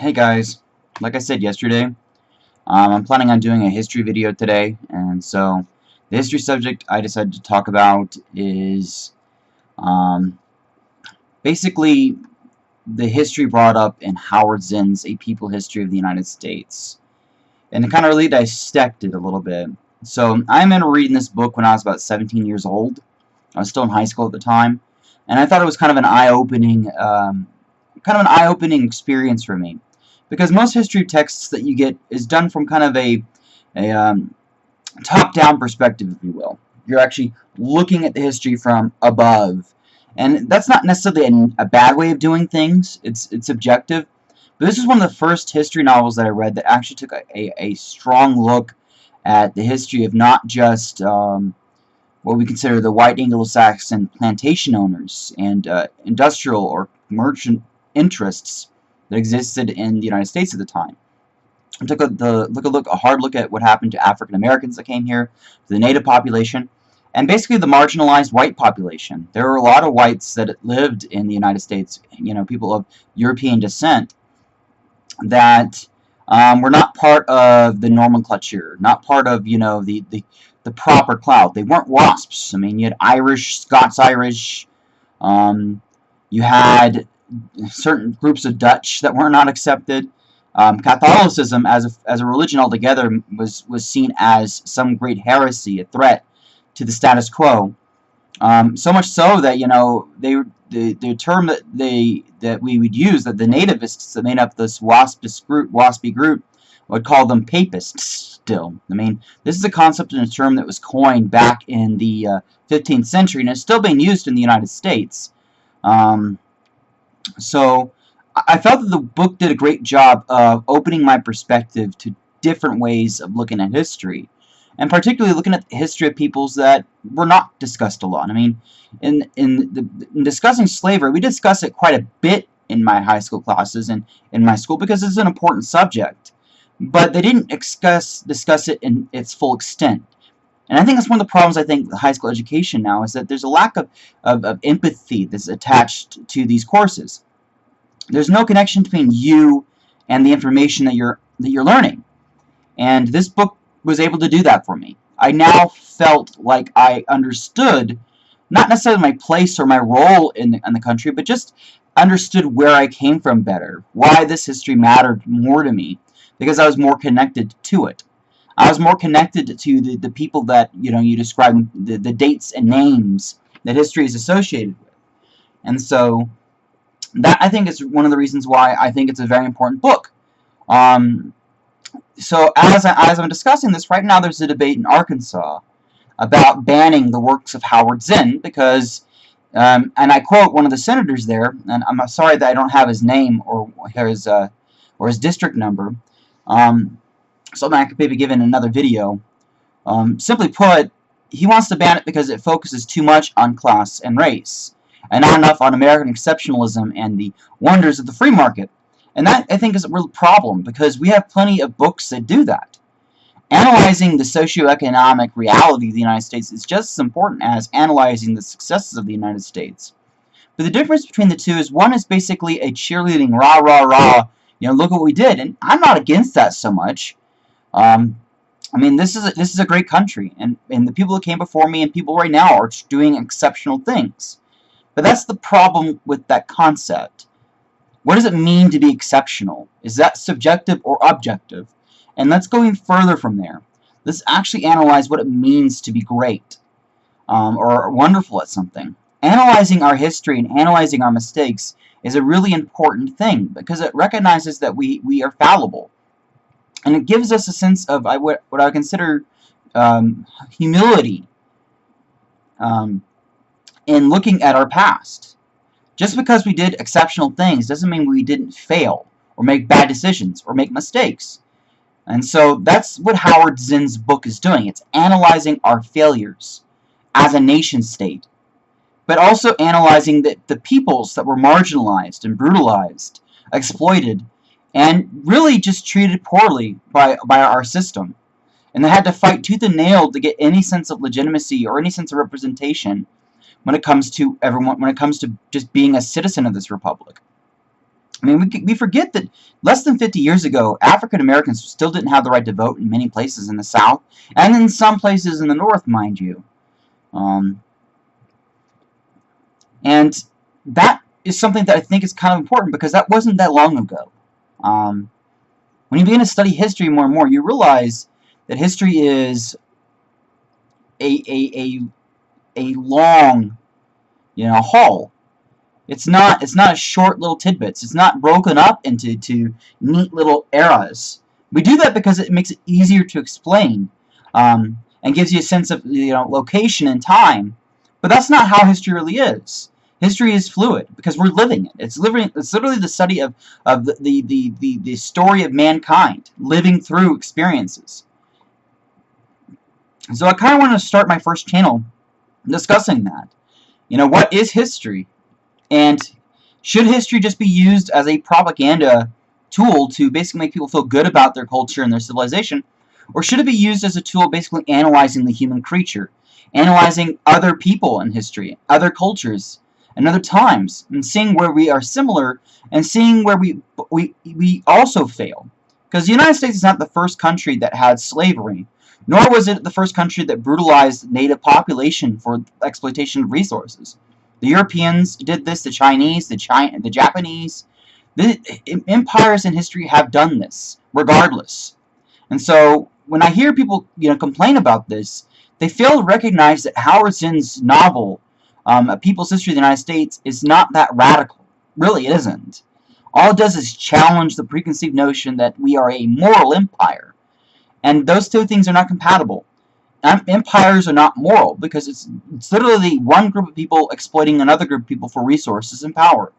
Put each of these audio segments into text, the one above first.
Hey guys, like I said yesterday, I'm planning on doing a history video today, and so the history subject I decided to talk about is um, basically the history brought up in Howard Zinn's A People History of the United States, and to kind of really dissect it a little bit. So I remember reading this book when I was about 17 years old. I was still in high school at the time, and I thought it was kind of an eye-opening experience for me. Because most history texts that you get is done from kind of a top-down perspective, if you will. You're actually looking at the history from above, and that's not necessarily a bad way of doing things. It's subjective, but this is one of the first history novels that I read that actually took a strong look at the history of not just what we consider the white Anglo-Saxon plantation owners and industrial or merchant interests that existed in the United States at the time. I took a hard look at what happened to African Americans that came here, to the native population, and basically the marginalized white population. There were a lot of whites that lived in the United States, people of European descent, that were not part of the nomenclature, not part of, the proper clout. They weren't WASPs. I mean, you had Irish, Scots-Irish, you had certain groups of Dutch that were not accepted. Catholicism as a religion altogether was seen as some great heresy, a threat to the status quo. So much so that the term that we would use, that the nativists that made up this waspy group would call them papists still. I mean, this is a concept and a term that was coined back in the 15th century and is still being used in the United States. So I felt that the book did a great job of opening my perspective to different ways of looking at history, and particularly looking at the history of peoples that were not discussed a lot. I mean, in discussing slavery, we discuss it quite a bit in my high school classes and in my school because it's an important subject, but they didn't discuss it in its full extent. And I think that's one of the problems, I think, with high school education now, is that there's a lack of empathy that's attached to these courses. There's no connection between you and the information that you're learning. And this book was able to do that for me. I now felt like I understood, not necessarily my place or my role in the country, but just understood where I came from better, why this history mattered more to me, because I was more connected to it. I was more connected to the people that, you describe, the dates and names that history is associated with. And so that, I think, is one of the reasons why I think it's a very important book. So as I'm discussing this, right now there's a debate in Arkansas about banning the works of Howard Zinn because, and I quote one of the senators there, and I'm sorry that I don't have his name or his district number, something I could maybe give in another video. Simply put, he wants to ban it because it focuses too much on class and race, and not enough on American exceptionalism and the wonders of the free market. And that, I think, is a real problem, because we have plenty of books that do that. Analyzing the socioeconomic reality of the United States is just as important as analyzing the successes of the United States. But the difference between the two is one is basically a cheerleading, rah, rah, rah, look what we did. And I'm not against that so much. I mean, this is a great country, and the people that came before me and people right now are doing exceptional things. But that's the problem with that concept. What does it mean to be exceptional? Is that subjective or objective? And let's go even further from there. Let's actually analyze what it means to be great or wonderful at something. Analyzing our history and analyzing our mistakes is a really important thing because it recognizes that we are fallible. And it gives us a sense of what I consider humility in looking at our past. Just because we did exceptional things doesn't mean we didn't fail or make bad decisions or make mistakes. And so that's what Howard Zinn's book is doing. It's analyzing our failures as a nation state, but also analyzing the peoples that were marginalized and brutalized, exploited, and really just treated poorly by our system. And they had to fight tooth and nail to get any sense of legitimacy or any sense of representation when it comes to everyone, when it comes to just being a citizen of this republic. I mean, we forget that less than 50 years ago, African Americans still didn't have the right to vote in many places in the South, and in some places in the North, mind you. And that is something that I think is kind of important, because that wasn't that long ago. When you begin to study history more and more, you realize that history is a long, haul. It's not short little tidbits. It's not broken up into neat little eras. We do that because it makes it easier to explain, and gives you a sense of location and time. But that's not how history really is. History is fluid because we're living it. It's literally the study of the story of mankind living through experiences. So I kind of want to start my first channel discussing that. What is history? And should history just be used as a propaganda tool to basically make people feel good about their culture and their civilization? Or should it be used as a tool basically analyzing the human creature, analyzing other people in history, other cultures, and other times, and seeing where we are similar and seeing where we also fail? Because the United States is not the first country that had slavery, nor was it the first country that brutalized native population for exploitation of resources. The Europeans did this, the Chinese, the Japanese. The empires in history have done this, regardless. And so, when I hear people complain about this, they fail to recognize that Howard Zinn's novel, A People's History of the United States, is not that radical. Really, it isn't. All it does is challenge the preconceived notion that we are a moral empire. And those two things are not compatible. Empires are not moral, because it's literally one group of people exploiting another group of people for resources and power.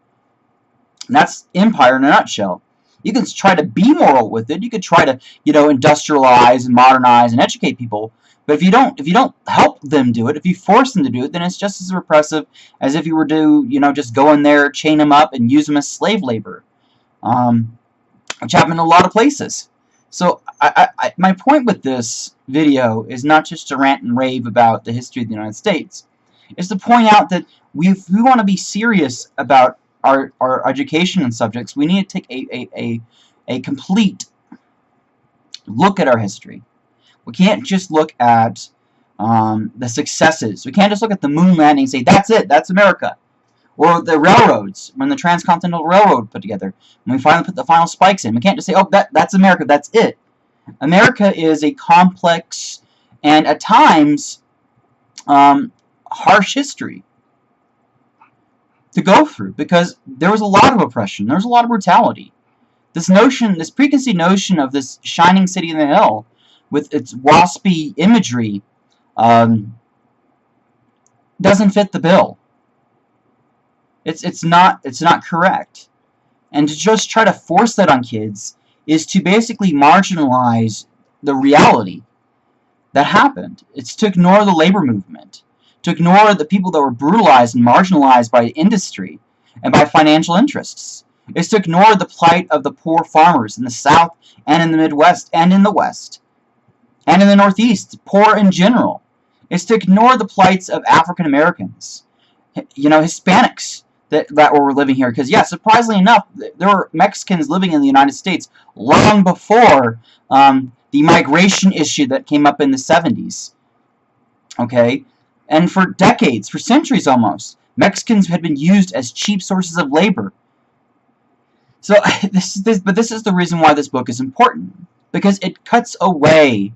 And that's empire in a nutshell. You can try to be moral with it. You could try to, industrialize and modernize and educate people. But if you don't help them do it, if you force them to do it, then it's just as repressive as if you were to, just go in there, chain them up, and use them as slave labor, which happened in a lot of places. So my point with this video is not just to rant and rave about the history of the United States. It's to point out that if we want to be serious about our education and subjects, we need to take a complete look at our history. We can't just look at the successes. We can't just look at the moon landing and say, that's it, that's America. Or the railroads, when the Transcontinental Railroad put together, when we finally put the final spikes in. We can't just say, oh, that's America, that's it. America is a complex and, at times, harsh history to go through, because there was a lot of oppression, there was a lot of brutality. This preconceived notion of this shining city in the hill, with its waspy imagery, doesn't fit the bill. It's not correct. And to just try to force that on kids is to basically marginalize the reality that happened. It's to ignore the labor movement, to ignore the people that were brutalized and marginalized by industry and by financial interests. It's to ignore the plight of the poor farmers in the South and in the Midwest and in the West and in the Northeast, poor in general. It's to ignore the plights of African Americans, Hispanics that were living here. Because, yeah, surprisingly enough, there were Mexicans living in the United States long before the migration issue that came up in the 70s. Okay? And for decades, for centuries almost, Mexicans had been used as cheap sources of labor. So, this is the reason why this book is important. Because it cuts away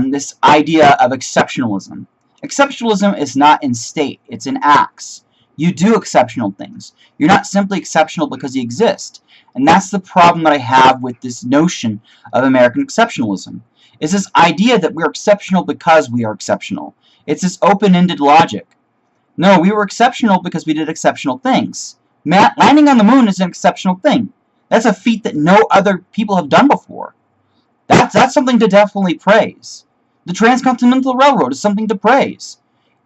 this idea of exceptionalism. Exceptionalism is not in state, it's in acts. You do exceptional things. You're not simply exceptional because you exist. And that's the problem that I have with this notion of American exceptionalism. It's this idea that we're exceptional because we are exceptional. It's this open-ended logic. No, we were exceptional because we did exceptional things. Landing on the moon is an exceptional thing. That's a feat that no other people have done before. That's something to definitely praise. The Transcontinental Railroad is something to praise.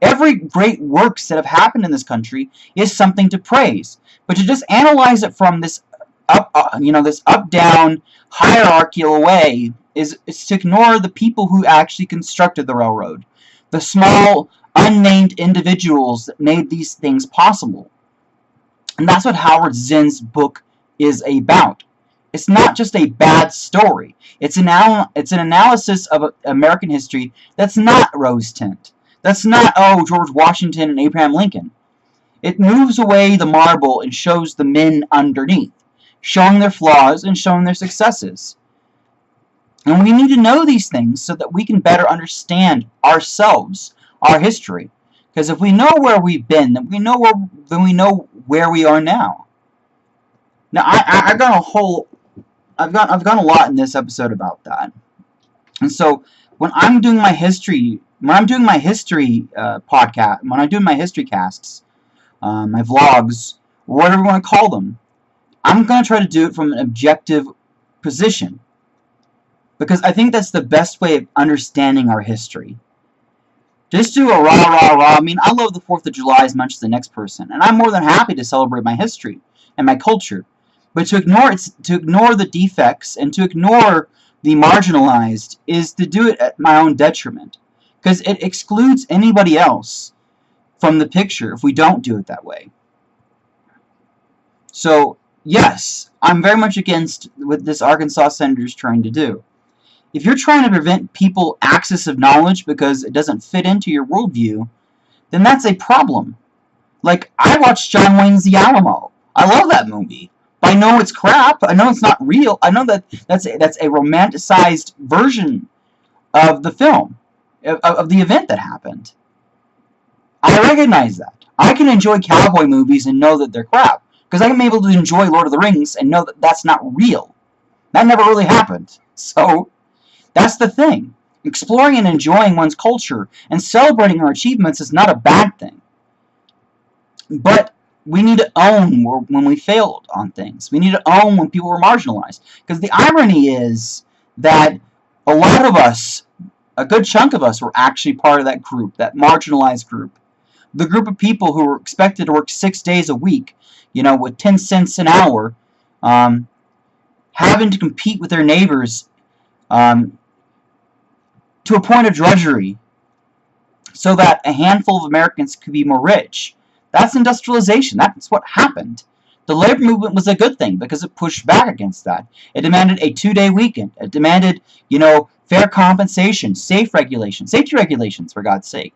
Every great works that have happened in this country is something to praise. But to just analyze it from this up-down hierarchical way is to ignore the people who actually constructed the railroad, the small, unnamed individuals that made these things possible. And that's what Howard Zinn's book is about. It's not just a bad story. It's an analysis of American history that's not rose tint. That's not, oh, George Washington and Abraham Lincoln. It moves away the marble and shows the men underneath, showing their flaws and showing their successes. And we need to know these things so that we can better understand ourselves, our history. Because if we know where we've been, then we know where we are now. Now, I've gone a lot in this episode about that. And so when I'm doing my history podcast, when I'm doing my history casts, my vlogs, or whatever you want to call them, I'm going to try to do it from an objective position. Because I think that's the best way of understanding our history. Just do a rah, rah, rah. I mean, I love the 4th of July as much as the next person. And I'm more than happy to celebrate my history and my culture. But to ignore the defects and to ignore the marginalized is to do it at my own detriment. Because it excludes anybody else from the picture if we don't do it that way. So, yes, I'm very much against what this Arkansas senator is trying to do. If you're trying to prevent people access of knowledge because it doesn't fit into your worldview, then that's a problem. Like, I watched John Wayne's The Alamo. I love that movie. But I know it's crap. I know it's not real. I know that that's a romanticized version of the film, of the event that happened. I recognize that. I can enjoy cowboy movies and know that they're crap. Because I'm able to enjoy Lord of the Rings and know that that's not real. That never really happened. So, that's the thing. Exploring and enjoying one's culture and celebrating our achievements is not a bad thing. But we need to own when we failed on things. We need to own when people were marginalized. Because the irony is that a lot of us, a good chunk of us, were actually part of that group, that marginalized group. The group of people who were expected to work 6 days a week, you know, with 10 cents an hour, having to compete with their neighbors to a point of drudgery so that a handful of Americans could be more rich. That's industrialization. That's what happened. The labor movement was a good thing because it pushed back against that. It demanded a 2-day weekend. It demanded, you know, fair compensation, safety regulations, for God's sake.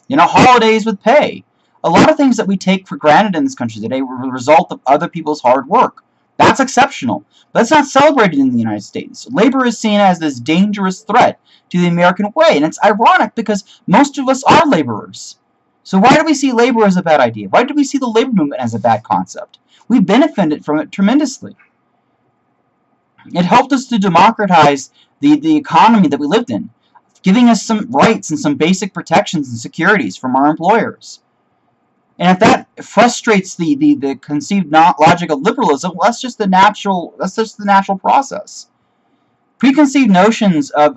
You know, holidays with pay. A lot of things that we take for granted in this country today were the result of other people's hard work. That's exceptional. But it's not celebrated in the United States. Labor is seen as this dangerous threat to the American way. And it's ironic because most of us are laborers. So why do we see labor as a bad idea? Why do we see the labor movement as a bad concept? We benefited from it tremendously. It helped us to democratize the economy that we lived in, giving us some rights and some basic protections and securities from our employers. And if that frustrates the conceived logic of liberalism, well, that's just the natural process. Preconceived notions of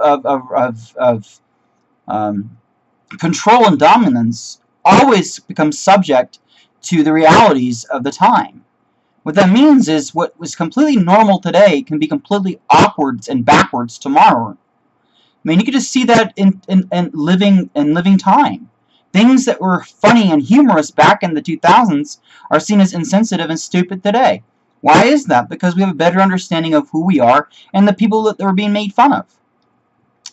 control and dominance always become subject to the realities of the time. What that means is what was completely normal today can be completely awkward and backwards tomorrow. I mean, you can just see that in living time. Things that were funny and humorous back in the 2000s are seen as insensitive and stupid today. Why is that? Because we have a better understanding of who we are and the people that were being made fun of.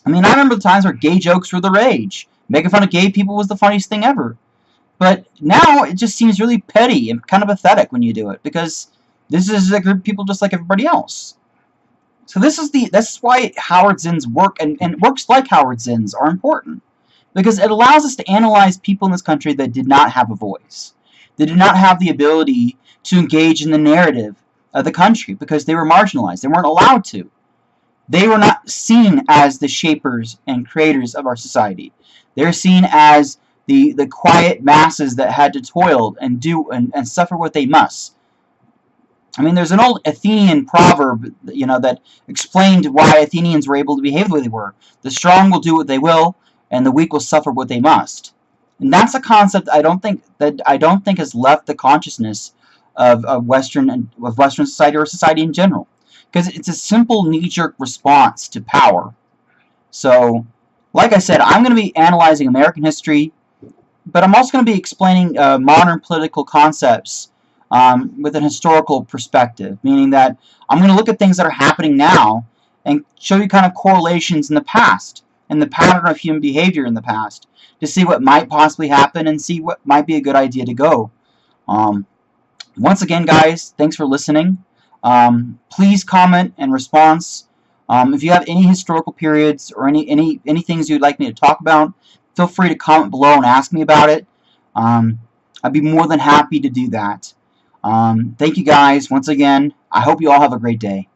I mean, I remember the times where gay jokes were the rage. Making fun of gay people was the funniest thing ever. But now it just seems really petty and kind of pathetic when you do it, because this is a group of people just like everybody else. So this is why Howard Zinn's work and works like Howard Zinn's are important. Because it allows us to analyze people in this country that did not have a voice. They did not have the ability to engage in the narrative of the country because they were marginalized. They weren't allowed to. They were not seen as the shapers and creators of our society. They're seen as the quiet masses that had to toil and do and suffer what they must. I mean, there's an old Athenian proverb, you know, that explained why Athenians were able to behave the way they were. The strong will do what they will, and the weak will suffer what they must. And that's a concept I don't think has left the consciousness of Western society or society in general, because it's a simple knee-jerk response to power. So, like I said, I'm going to be analyzing American history, but I'm also going to be explaining modern political concepts with an historical perspective, meaning that I'm going to look at things that are happening now and show you kind of correlations in the past and the pattern of human behavior in the past to see what might possibly happen and see what might be a good idea to go. Once again, guys, thanks for listening. Please comment and response. If you have any historical periods or any things you'd like me to talk about, feel free to comment below and ask me about it. I'd be more than happy to do that. Thank you, guys. Once again, I hope you all have a great day.